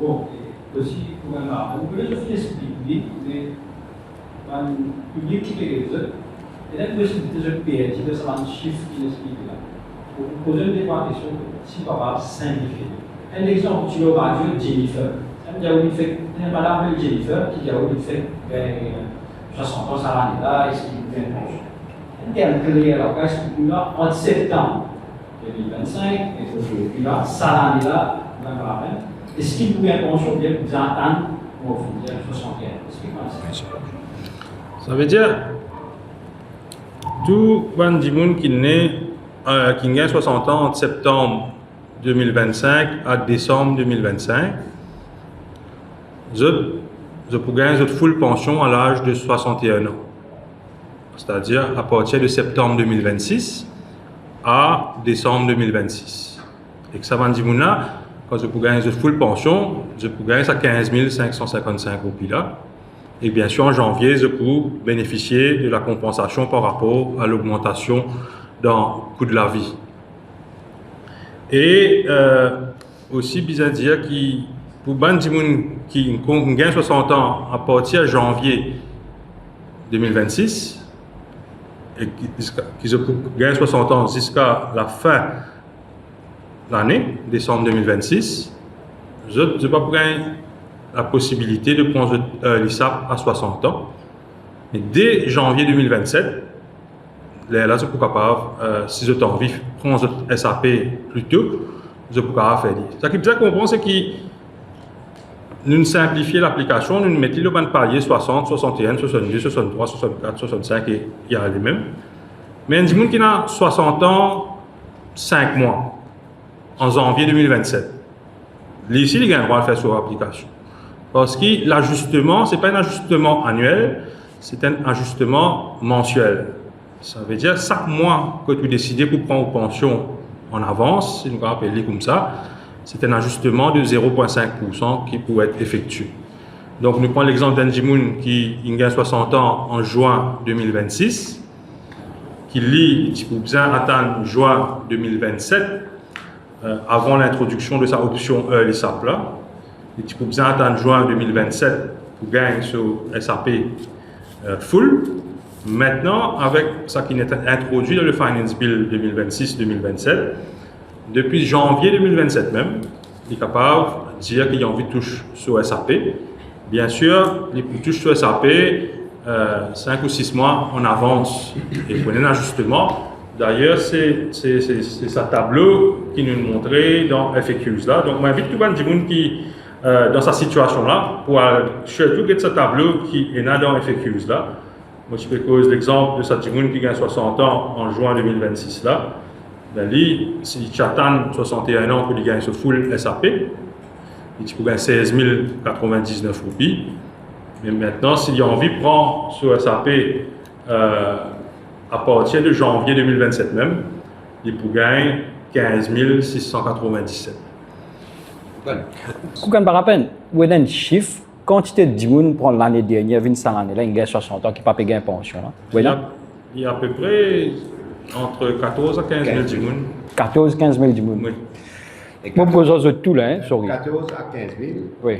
Bon, et aussi, pour un arbre, on peut juste expliquer, mais un public qui fait les autres, et la possibilité de payer, de se rendre chiffre qui explique là. Pour poser des questions, si papa simplifier. Un exemple, tu vas dire Jennifer. Il y a où il fait, madame Jennifer, qui a où il fait 60 ans, ça l'année là, est-ce qu'il fait un proche. Il y a un clair là, en septembre 2025, et puis là, ça l'année là, est-ce qu'il pouvait une pension bien plus attendre pour finir 61? Ça veut dire, tout le monde qui naît, qui a 60 ans entre septembre 2025 à décembre 2025, je peux gagner une full pension à l'âge de 61 ans. C'est-à-dire à partir de septembre 2026 à décembre 2026. Et que ça va dire là, quand je peux gagner une full pension, je peux gagner ça 15 555 roupies là. Et bien sûr, en janvier, je peux bénéficier de la compensation par rapport à l'augmentation dans le coût de la vie. Et aussi, bien dire que pour les gens qui gagnent 60 ans à partir de janvier 2026, et qui gagnent 60 ans jusqu'à la fin de l'année, décembre 2026, je ne vais pas gagner la possibilité de prendre l'ISAP à 60 ans. Mais dès janvier 2027, là, je suis capable, si je t'en envie, prendre le SAP plus tôt, je peux capable faire. Ce qui est comprendre, c'est que nous simplifions l'application, nous mettons le ban palier 60, 61, 62, 63, 64, 65 et il y a les mêmes. Mais il y a des gens qui ont 60 ans, 5 mois, en janvier 2027. Ici, il y a un droit de faire sur l'application. Parce que l'ajustement, ce n'est pas un ajustement annuel, c'est un ajustement mensuel. Ça veut dire chaque mois que tu décides pour prendre une pension en avance, si nous appelons comme ça, c'est un ajustement de 0,5% qui peut être effectué. Donc, nous prenons l'exemple d'un Jimoun qui a 60 ans en juin 2026, qui lit, il faut bien attendre juin 2027, avant l'introduction de sa option l'ISAP là. Il faut bien attendre juin 2027 pour gagner sur SAP full. Maintenant, avec ce qui est introduit dans le Finance Bill 2026-2027, depuis janvier 2027 même, il est capable de dire qu'il a envie de toucher sur SAP. Bien sûr, il touche sur SAP 5 ou 6 mois en avance. Et pour un ajustement, d'ailleurs, c'est ce tableau qui nous montrait dans FAQs là. Donc, j'invite tout le monde qui dans sa situation là, pour surtout get ce tableau qui est là dans FAQs là. Moi, je peux cause l'exemple de Satimoun qui gagne 60 ans en juin 2026 là. Ben, lui, si tu attends 61 ans pour qu'il gagne ce full SAP, il peut gagner 16 099 roupies. Mais maintenant, s'il a envie de prendre ce SAP à partir de janvier 2027 même, il peut gagner 15 697. Quand par rapport à un chiffre, quantité de gens prend l'année dernière, 25 années, là, il y a 60 ans qui n'a pas payé une pension. Il y a à peu près entre 14 à 15 000 gens. 14 à 15 000 gens. Oui. Moi, je vous tout là, hein, sorry. 14 à 15 000. Oui.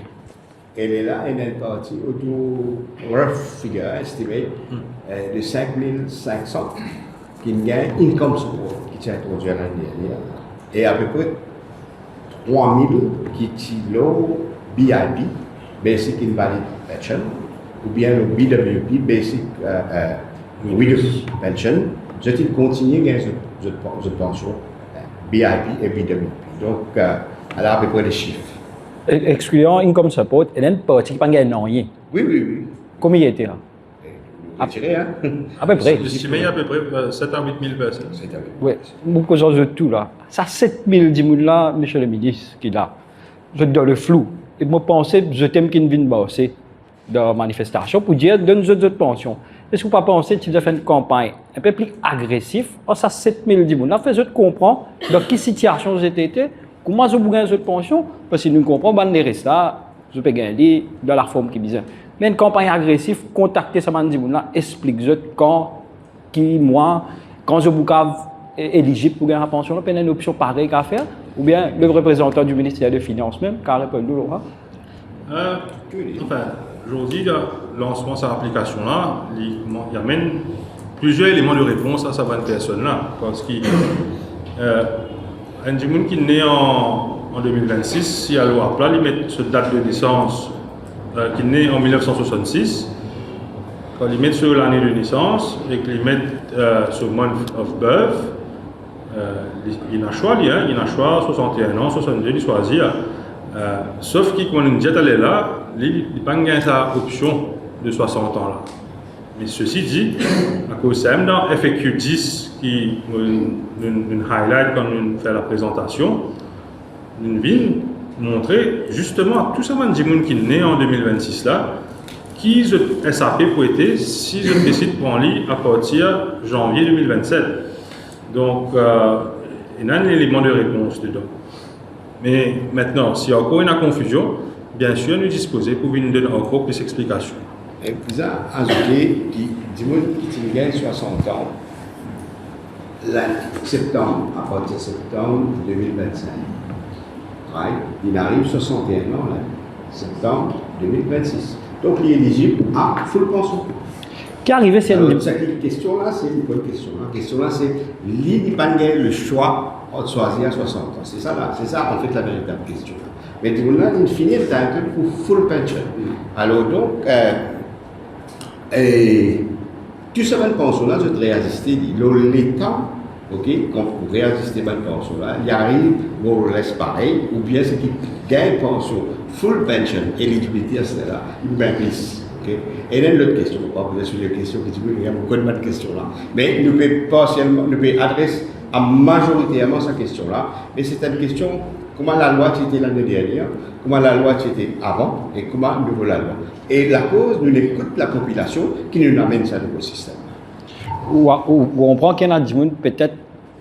Elle est là, elle est partie autour, rough figure, estimé, de 5 500 qui gagne income support, qui s'est introduit l'année dernière. Et à peu près 3 000 qui tirent BIP, Basic Invalid Pension, ou bien le BWP, Basic Widow Pension. Je continue à gagner cette pension, BIP et BWP. Donc, elle a à peu près les chiffres. Excluant income support, il y a une partie qui n'a pas gagné rien. Oui. Combien il était là? Retiré, hein? À peu près. Estimé à peu près 7 à 8 000 personnes. Oui, beaucoup de tout là. Ça, 7 000 10 là, monsieur le ministre, qui est là. Je dans le flou. Et moi, pensais, je t'aime qu'il vienne bosser dans la manifestation pour dire, donne-nous d'autres pensions. Est-ce que vous ne pensez que tu dois faire une campagne un peu plus agressive? Oh, ça, 7 000 10 là, fait je comprends dans quelle situation j'étais, comment je peux gagner cette pension, parce que nous comprenons, les restes là, je peux gagner dans la forme qui est bizarre. Mais une campagne agressive, contacter ces gens là, explique-moi quand je suis éligible pour gagner la pension, il y a une option pareille qu'à faire, ou bien le représentant du ministère des Finances même, qui a répondu là. Enfin, aujourd'hui, le lancement de cette application-là, il amène plusieurs éléments de réponse à cette bonne personne-là. Parce qu'il un monde qui est né en 2026, si à loi là, il met cette date de naissance qui est né en 1966, quand il met sur l'année de naissance et qu'il met sur month of birth, il a choix, il a choix 61 ans, 62, il choisit. Sauf que quand on dit aller là, il n'a pas gagné sa option de 60 ans là. Mais ceci dit, à cause de dans FAQ 10 qui nous highlight quand on fait la présentation, nous vient montrer justement tout ce monde qui est né en 2026 là, qui est SAP pour être si je décide pour en lire à partir de janvier 2027. Donc, il y a un élément de réponse dedans. Mais maintenant, s'il y a encore une confusion, bien sûr, nous disposons pour nous donner encore plus d'explications. Et vous avez ajouté qui dit qu'il gagne 60 ans, septembre, à partir de septembre 2025. Right? Il arrive 61 ans, là, septembre 2026. Donc, il est éligible à full pension. Qui arrivait, c'est cette question-là, c'est une bonne question. La question-là, c'est il n'a pas le choix de choisir à 60 ans. C'est ça, en fait, la véritable question. Mais tout le monde, il finit le temps pour full pension. Alors, donc, tout ce bonne pension-là, je vais réajuster, l'État, ok, quand vous réajustez bonne pension-là, il arrive, on le laisse pareil, ou bien ce qui gagne pension, full pension, eligibility à cela, il gagne plus. Okay. Et là, l'autre question, on va vous sur les questions qui il y a beaucoup de questions là. Mais nous pouvons adresser majoritairement cette question-là. Mais c'est une question, comment la loi était l'année dernière, comment la loi était avant, et comment nous voulons la loi. Et la cause, nous écoutons la population qui nous amène à ce nouveau système. Ou on comprend qu'il y en a des gens, peut-être,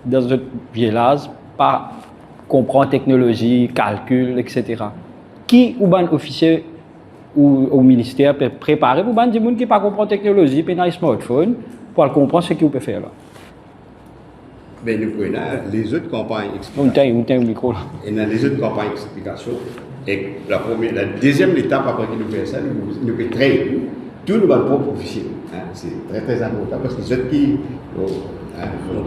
dans notre village, pas comprendre technologie, calcul, etc. Qui ou ban officier ou au ministère peut préparer pour des gens qui ne comprennent pas la technologie, puis dans les smartphones, pour comprendre ce qu'ils peuvent faire là. Mais nous prenons les autres campagnes d'explication. On a un micro là. Et dans les autres campagnes d'explication, et la deuxième étape après que nous faisons ça, nous pouvons traiter tous nos propres officiers. C'est très très important parce que ceux qui ont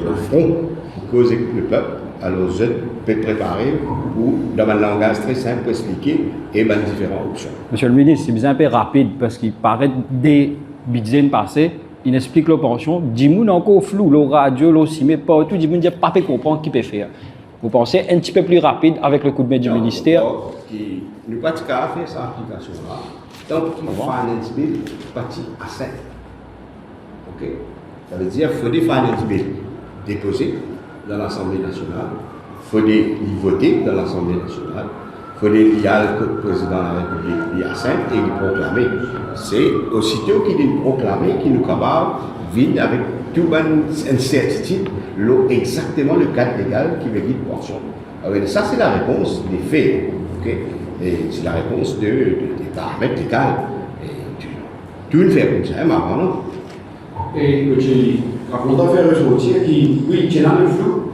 le front qui causent le peuple, alors je peux préparer ou dans un langage très simple pour expliquer et dans différentes options. Monsieur le ministre, c'est bien un peu rapide parce qu'il paraît des budgets passés, il explique la pension, dit moun encore flou, le radio, le ciné, partout, dit moun dit pas comprendre qui peut faire. Vous pensez un petit peu plus rapide avec le coup de main du ministère? Nous pas faire cette application-là. Donc, il faut finance bill partie à 5. Ok? Ça veut dire qu'il faut des finance bill déposés dans l'Assemblée nationale, il faut les voter dans l'Assemblée nationale, il faut les lier le président de la République, il y a 5 et les proclamer. C'est aussitôt qu'il est proclamé qu'il est capable de vivre avec toute une certitude, exactement le cadre légal qui veut dire pension. Alors, ça, c'est la réponse des faits. Okay? Et c'est la réponse des paramètres légaux. Tout le fait comme ça, marrant, non? Et le Tchéli, quand on a fait ressortir, oui, il y a le flou,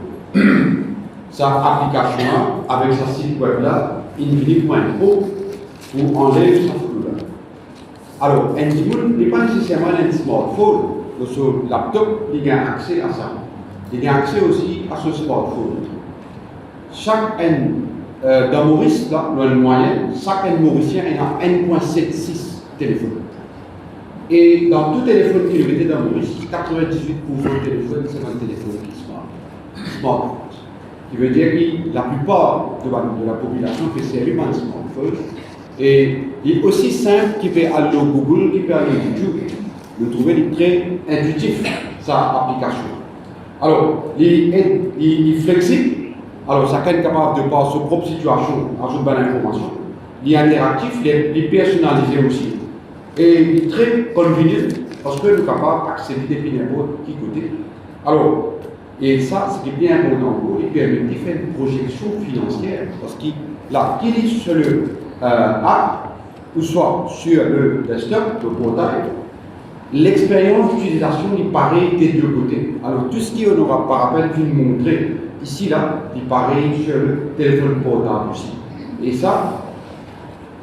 sa application avec sa site web là, infinite.pro, pour enlever ce flou là. Alors, un petit monde n'est pas nécessairement un smartphone, ou sur laptop, il a accès à ça. Il a accès aussi à ce smartphone. Chaque dans Maurice, là, dans le moyen, chaque Mauricien a 1,76 téléphones. Et dans tout téléphone qui est dans Maurice, 98% des téléphones, c'est un téléphone qui est smartphone. Ce qui veut dire que la plupart de la population fait servir un smartphone. Et il est aussi simple qu'il peut aller au Google, qu'il peut aller au YouTube. Nous trouvons très intuitif, sa application. Alors, il est flexible. Alors, chacun est capable de, par sa propre situation, ajouter de l'information. Il est interactif, il est personnalisé aussi. Et il est très convenient parce que nous sommes capables d'accéder depuis n'importe qui côté. Alors, et ça, ce qui est bien important, il permet de faire une projection financière parce qu'il est sur le app ou soit sur le desktop, le portail, l'expérience d'utilisation est pareille des deux côtés. Alors, tout ce qu'on aura par rappel vu montrer ici, là, est pareil sur le téléphone portable aussi. Et ça,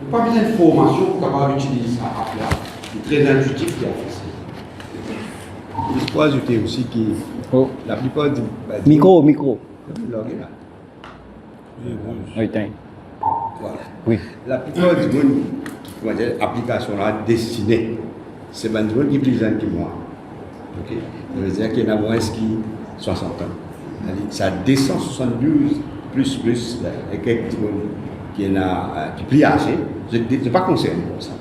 Il n'y a pas besoin de formation pour capable d'utiliser ça après. C'est très intuitif qui a fait ça. Il faut ajouter aussi que Oh. la plupart du... Micro. Là. Oui, tiens. Voilà. Oui. La plupart du monde, comment dire, application là destinée, c'est ben du monde qui est plus jeune que moi. Ok. Ça veut dire qu'il y en a moins qui 60 ans. Ça descend 72 plus et quelques monde qui en a qui plus âgé. Je ne pas concerné pour ça.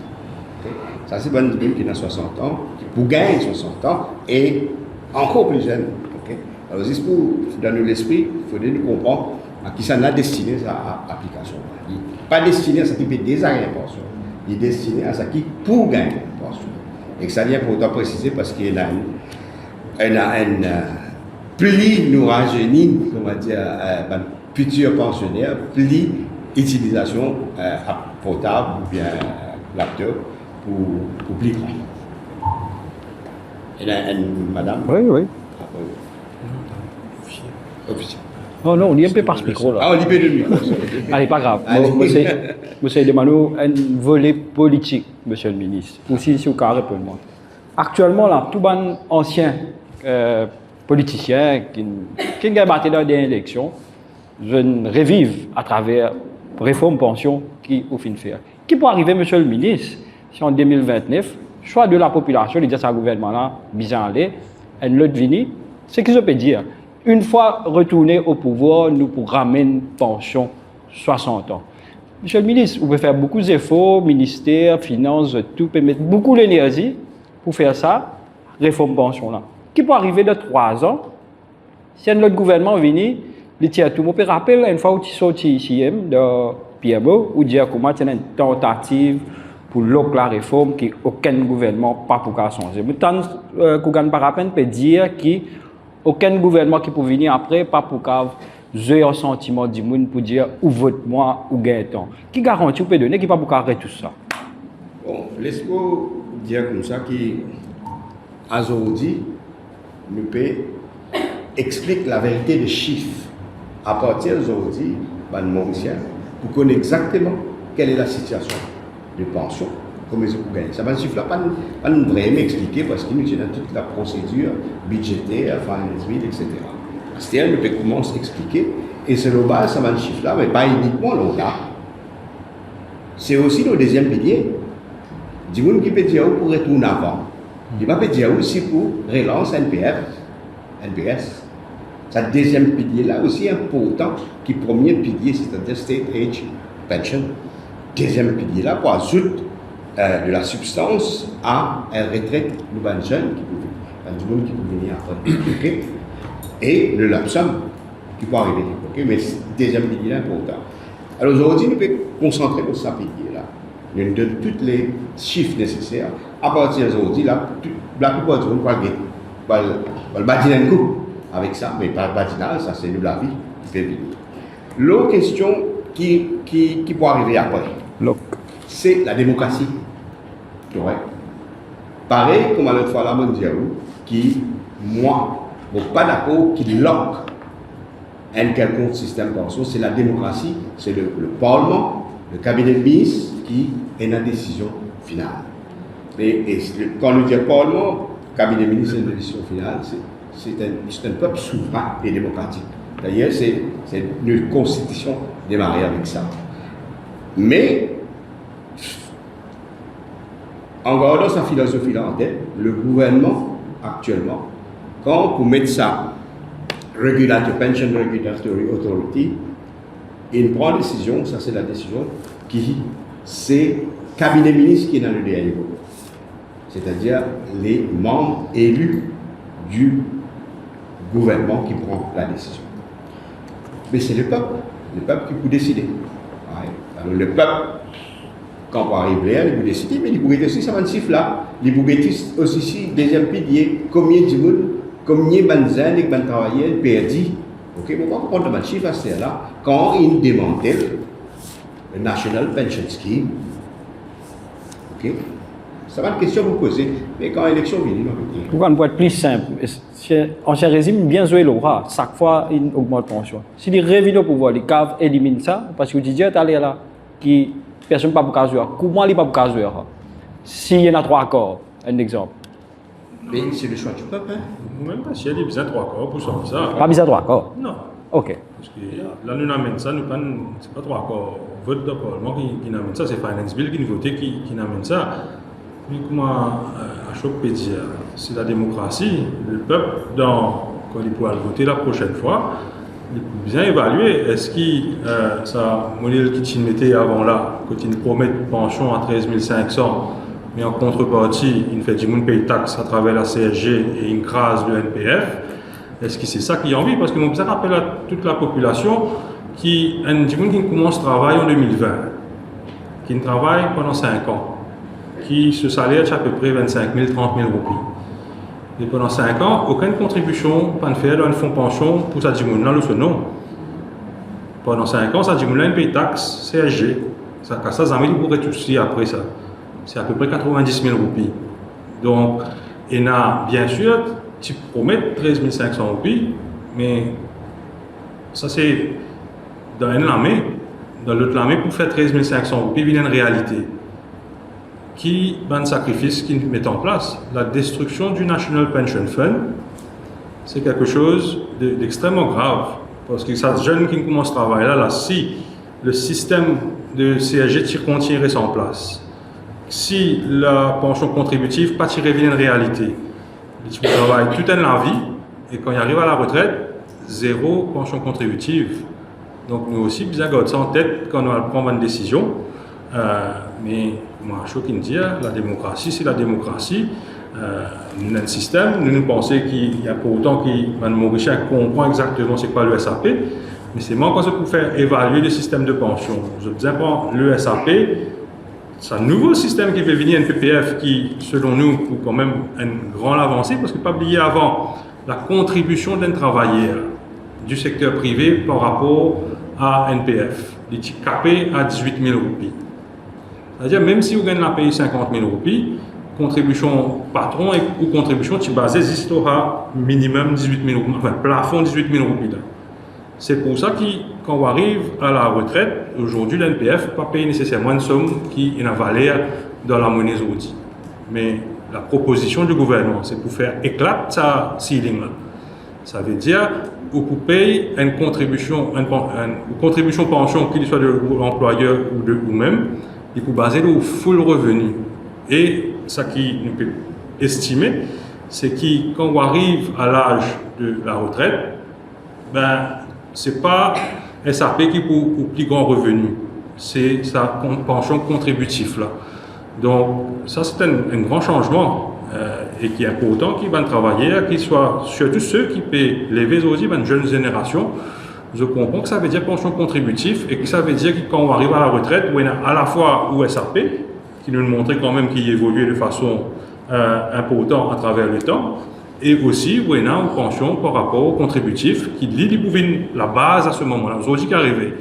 Ok. Ça c'est ben du monde qui a 60 ans, qui pour gagner 60 ans et encore plus jeune. Ok. Alors juste pour donner l'esprit, il faudrait nous comprendre à qui ça n'a destiné sa application. Il n'est pas destiné à ce qui peut déjà gagner pension. Il est destiné à ce qui pour gagner pension. Et que ça vient pour autant préciser parce qu'il y a une plus nous rajeunit, comment dire, futur pensionnaire, plus utilisation portable ou bien laptop pour plus grand. Il y a une madame. Oui. Officiel. Oh non, on y est un peu par ce micro là. Ah, on libère le micro. Allez, pas grave. Allez. Monsieur Demano, un volet politique, monsieur le ministre. Aussi, si vous carrez pour moi. Actuellement, là, tout bon ancien politicien qui ont battu dans des élections, je revive à travers réforme pension qui au fin de faire. Qui peut arriver, monsieur le ministre, si en 2029, choix de la population, il dit à ce gouvernement-là, bien aller, et l'autre vini, ce qu'ils peut dire. Une fois retourné au pouvoir, nous pourrons ramener une pension 60 ans. Monsieur le ministre, vous pouvez faire beaucoup d'efforts, ministère, finances, tout, peut mettre beaucoup d'énergie pour faire ça, réforme pension là. Qui peut arriver de 3 ans, si notre gouvernement vient, il tient tout. Je me rappelle une fois où tu sorti ici de PMO, où dit comment il y a une tentative pour la réforme qui aucun gouvernement pas pour changer. Mais tant que par rappel peut dire qu'aucun gouvernement qui peut venir après pas pour j'ai un sentiment du monde pour dire ou vote-moi ou gagne-temps. Qui garantit ou peut donner qui pas pour arrêter tout ça? Bon, laisse-moi dire comme ça qu'aujourd'hui, nous peut expliquer la vérité des chiffres. À partir d'aujourd'hui, le Mauricien, pour connaître exactement quelle est la situation de pension, comment ils ont gagné. Ça va chiffre là, pas nous vraiment expliquer parce qu'il nous tient toute la procédure budgétaire, finance bill, etc. C'est-à-dire, nous pouvons commencer à expliquer, et c'est le bas, ça va le chiffre là, mais pas uniquement là. C'est aussi le deuxième pilier. Du monde qui peut dire pour retourner avant. Il va peut dire aussi pour relance NPS. Ça deuxième pilier là aussi important qui premier pilier, c'est-à-dire State Age Pension. Deuxième pilier là pour ajouter de la substance à un retraite de bonnes jeunes du monde qui peut venir après. Okay? Et le lump sum qui peut arriver. Okay? Mais deuxième pilier là important. Alors aujourd'hui, nous pouvons concentrer sur ce pilier là. Nous donne tous les chiffres nécessaires. À partir d'aujourd'hui, la plupart du monde va le bâtir un coup avec ça, mais pas le bâtinage, ça c'est de la vie qui fait venir. L'autre question qui peut arriver après, c'est la démocratie. Ouais. Pareil comme à l'autre fois là, mon Dieu, qui, moi, bon, pas d'accord, qui lock un quelconque système pension, c'est la démocratie, c'est le Parlement, le cabinet de ministre qui est la décision finale. Et quand on dit Parlement, cabinet de ministre, c'est une décision finale, c'est un peuple souverain et démocratique. D'ailleurs, c'est une constitution démarrée avec ça. Mais, en gardant sa philosophie là en tête, le gouvernement, actuellement, quand pour mettre ça, Pension Regulatory Authority, il prend une décision, ça c'est la décision qui, c'est le cabinet ministre qui est dans le dernier niveau. C'est-à-dire les membres élus du gouvernement qui prend la décision. Mais c'est le peuple qui peut décider. Ouais. Alors le peuple, quand on arrive là, il peut décider, mais il peut aussi ça va chiffre là. Il peut aussi deuxième pilier, combien de monde, combien de gens qui ont travaillé, perdu. Ok, mais on va comprendre le chiffre à ce là quand il démantèle le National Pension Scheme. Ok. Ça va être une question pour poser, mais quand l'élection vient, Pourquoi on peut être plus simple? Ancien régime, bien joué l'aura. Chaque fois, il augmente la pension. Si les revenus au pouvoir, les caves éliminent ça, parce que tu dis, tu allé là, qui personne pas pour caser. Comment il pas pour caser? S'il y en a 3 accords, un exemple. Mais c'est le choix du peuple. Hein. Même pas si elle a besoin de 3 accords pour changer ça. Pas besoin de 3 accords. Non. Ok. Parce que là, nous amène ça, c'est pas 3 accords. Vote de Parlement qui amène ça, c'est Finance Bill qui nous vote qui amène ça. Mais comment à chaque pays, c'est la démocratie, le peuple, quand il pourra voter la prochaine fois, il peut bien évaluer est-ce que ça modèle qui mettait avant là, quand il promet une pension à 13 500, mais en contrepartie, il fait du monde paye taxe à travers la CSG et il crase le NPF, est-ce que c'est ça qu'il a envie? Parce que mon bizarre rappelle à toute la population qui commence à travailler en 2020, qui travaille pendant 5 ans, qui se salaire à peu près 25 000, 30 000 roupies. Et pendant 5 ans, aucune contribution, pas de faire dans un fonds pension pour ça là le non. Pendant 5 ans, ça là une paye taxe, CSG. Ça pourrait toucher après ça. C'est à peu près 90 000 roupies. Donc, il y a bien sûr, tu promets 13 500 roupies, mais ça c'est dans une lamée. Dans l'autre lamée, pour faire 13 500 roupies, il y a une réalité. Qui va un sacrifice qu'ils mettent en place. La destruction du National Pension Fund, c'est quelque chose d'extrêmement grave. Parce que ça, jeune qui commence à travailler là, si le système de CSG continue reste en place, si la pension contributive pas tirée une réalité, tu travailles toute la vie et quand il arrive à la retraite, 0 pension contributive. Donc nous aussi, bien garder ça en tête quand on va prendre une décision. Mais moi, je suis dire, la démocratie, c'est la démocratie. Nous avons un système, nous pensons qu'il y a pour autant qu'il va nous comprend exactement c'est quoi le SAP, mais c'est moi quand pour faire évaluer le système de pension. Je disais, le SAP, c'est un nouveau système qui fait venir NPPF qui, selon nous, pour quand même une grande avancée, parce que pas oublier avant la contribution d'un travailleur du secteur privé par rapport à NPF. Il est capé à 18 000 roupies. C'est-à-dire, même si vous gagnez la paye 50 000 roupies, contribution patron ou contribution, tu bases à minimum 18 000 roupies, enfin plafond 18 000 roupies. C'est pour ça que quand on arrive à la retraite, aujourd'hui, l'NPF ne peut pas payer nécessairement une somme qui est en valeur dans la monnaie saoudite. Mais la proposition du gouvernement, c'est pour faire éclater sa ceiling là. Ça veut dire vous payer une contribution pension, qu'il soit de l'employeur ou même, il faut baser le full revenu. Et ce qui nous peut estimer, c'est que quand on arrive à l'âge de la retraite, ce n'est pas SAP qui pour plus grand revenu, c'est sa pension contributive là. Donc ça c'est un grand changement et qui est important qu'il va travailler, qu'il soit surtout ceux qui peuvent lever aussi une jeune génération. Je comprends que ça veut dire pension contributive et que ça veut dire que quand on arrive à la retraite, on a à la fois au SAP, qui nous montre quand même qu'il évolue de façon importante à travers le temps, et aussi on a une pension par rapport au contributif qui lit la base à ce moment-là. Aujourd'hui qui est arrivé.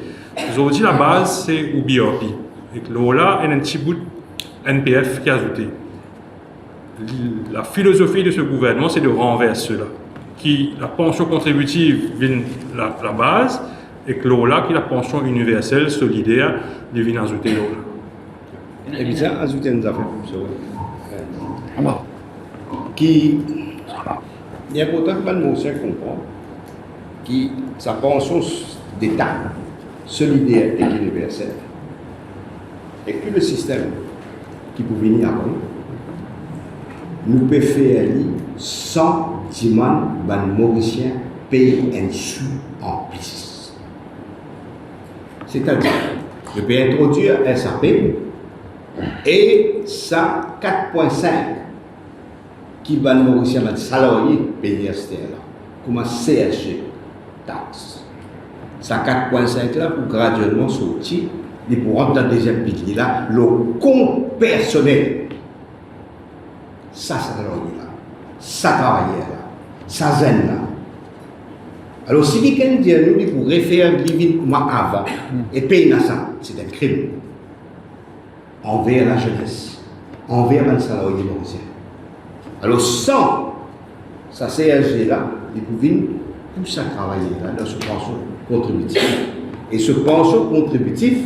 Aujourd'hui la base c'est au BRP. Et que là, il y a un petit bout de NPF qui est ajouté. La philosophie de ce gouvernement, c'est de renverser cela. Qui la pension contributive vient la base et que là, qui la pension universelle, solidaire, vient ajouter là. Et puis ça, ajouter une affaire qui il est important que le monsieur comprenne que sa pension d'État solidaire et universelle et que le système qui peut venir après nous peut faire sans demander les Mauriciens payer un sou en plus. C'est-à-dire, je peux introduire SAP et ça 4,5 qui va les Mauriciens, les salariés payer là, comme un CSG taxe. Ça 4,5 là pour graduellement sortir et pour rentrer dans le deuxième pilier là, le compte personnel. Ça salarié là, ça travailleur là, ça zen là. Alors si quelqu'un dit nous pour refaire vivre comme avant et payer ça, c'est un crime envers la jeunesse, envers les salariés mauriciens. Alors sans ça CSG là, il pouvait tout ça travailler là dans ce pension contributif. Et ce pension contributif,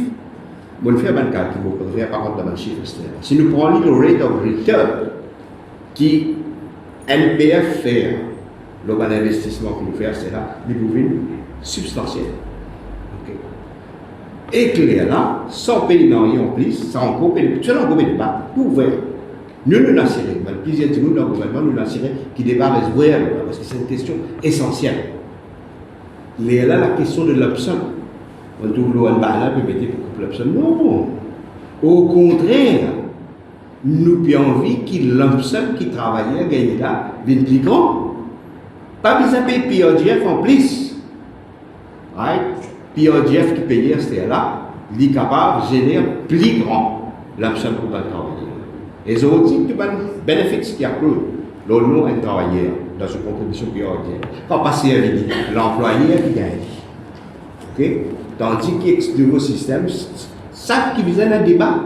on fait un calcul, on peut faire par contre dans le chiffre externe. Si nous prenons le rate of return qui NPF fait, le bon investissement que nous faisons, c'est là, il est substantiel. Okay. Et clair là, sans payer dans rien en plus, sans encore payer, seulement encore payer des bas, tout ouvert. Nous nous l'assurons, plusieurs de nous dans le gouvernement, nous l'assurons qui débat ouvert, parce que c'est une question essentielle. Mais là, la question de l'option, on trouve l'eau en bas, peut mettre pour l'option. Non, au contraire, nous avons envie que l'option qui travaillait, gagne là, vienne plus grand. Pas besoin de payer PRDF en plus. Right? PRDF qui payait, c'était là, il est capable de générer plus grand l'option pour le travailler. Et les autres types de bénéfices qui accruent, l'on a un travailleur dans une contribution PRDF. Pas passer avec l'employé qui gagne. Okay? Tandis que le nouveau système, ça qui vient un débat.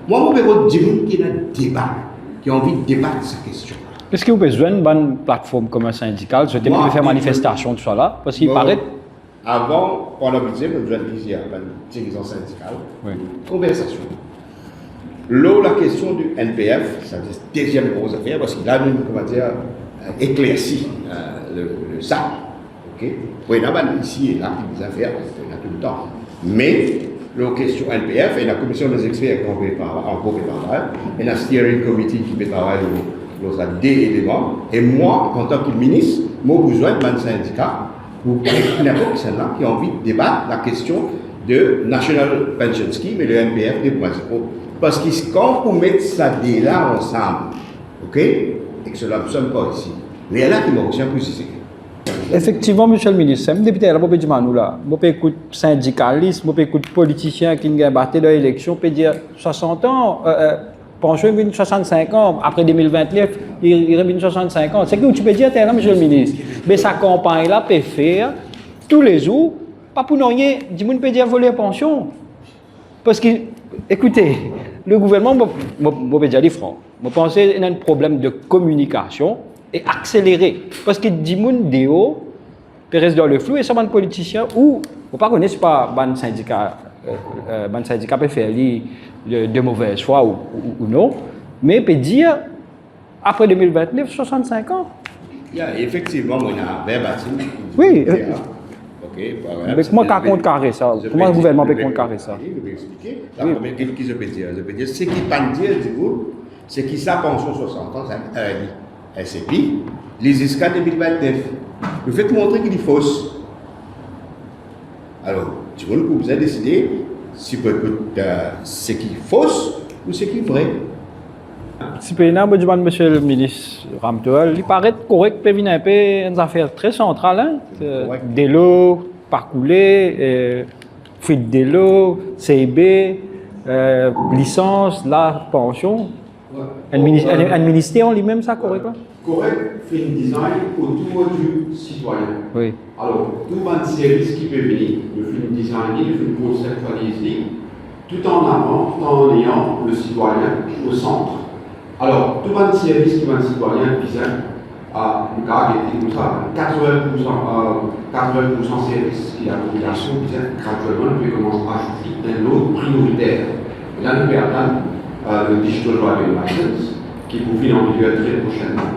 Moi, je veux dire qu'il y a un débat, qui a envie de débattre de cette question. Est-ce que vous avez besoin d'une plateforme comme un syndical? Je t'ai faire manifestation de ça là, parce qu'il paraît. Avant, pour le budget, nous avons dit à une dirigeant syndicale, conversation. Là, la question du NPF, c'est la deuxième grosse affaire, parce qu'il a éclairci le sac. Okay? Oui, là, ici et là, des affaires, on a tout le temps. Mais, la question NPF, et la commission des experts qui en cours et la steering committee qui peut travailler dans des éléments. Et moi, en tant que ministre, j'ai besoin d'un syndicat ou n'importe qui là qui a envie de débattre la question de National Pension Scheme et le NPF 2.0. Parce que quand vous mettez ça là ensemble, ok, et que cela ne sonne pas ici, mais là qui m'ont plus ici. Effectivement, monsieur le ministre, je député là, je peux dire là, je peux écouter syndicalistes, je peux écouter politiciens qui ont battu dans l'élection, je peux dire 60 ans, pension il 65 ans, après 2029, il revient 65 ans. C'est que tu peux dire là, monsieur le ministre, mais sa campagne là peut faire tous les jours, pas pour rien, du monde peut dire voler la pension. Parce que, écoutez, le gouvernement, je vais dire les francs, je pense qu'il y a un problème de communication et accéléré. Parce que du monde déo, peut rester dans le flou et ça, un politicien ou, vous ne connaissez pas un syndicat peut faire de mauvaise foi ou non, mais peut dire, après 2029, 65 ans. Effectivement, on a bien bâti. Oui. Okay, mais comment on compte carré ça? Comment le gouvernement peut contrecarrer ça? Je vais expliquer. La première chose que je peux dire, ce qui ne pas dire, c'est que sa pension 60 ans, c'est SCP, les escales 2029. Le fait de montrer qu'il est fausse. Alors, tu vois, vous avez décidé si vous ce qui est fausse ou ce qui est vrai. Si vous demande monsieur le ministre Ramtoal, il paraît correct, peut venir un peu une affaire très centrale. Hein? Des lots parcoulés, fuite des lots, CIB, licence, la pension. Un ministère en lui-même, ça, correct? Correct, fait un design autour du citoyen. Oui. Alors, tout un service qui peut venir, le film design, le film conceptualisé, tout en ayant le citoyen au centre. Alors, tout un service qui va un citoyen vise à une cas qui est comme ça, 80% service qui a la population vise graduellement, puis commence à ajouter un lot prioritaire. Et là, nous perdons le Digital Driving License, qui vous vient en vigueur très prochainement.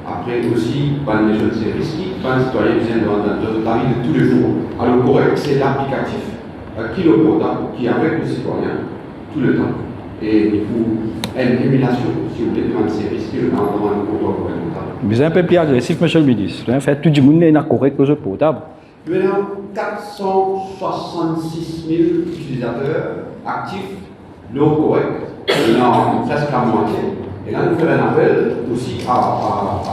Après aussi, pas de service qui, pas de citoyen vient dans la vie de tous les jours. Alors, correct, c'est l'applicatif qui le porte, qui est avec le citoyen tout le temps. Et pour une élimination, si vous voulez, de un service qui est dans le contrôle gouvernemental. Mais c'est un peu plus agressif, monsieur le ministre. En fait, tout le monde est correct que je potable. Nous avons 466 000 utilisateurs actifs non corrects. Nous avons presque la moitié. Et là, nous faisons un appel aussi à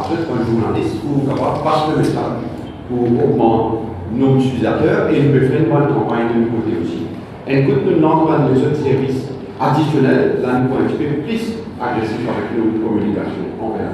d'autres journalistes pour passer le message pour augmenter nos utilisateurs et nous faisons une bonne campagne de notre côté aussi. Et nous avons des autres services additionnels, là, nous pouvons un petit peu plus agressif avec nos communications envers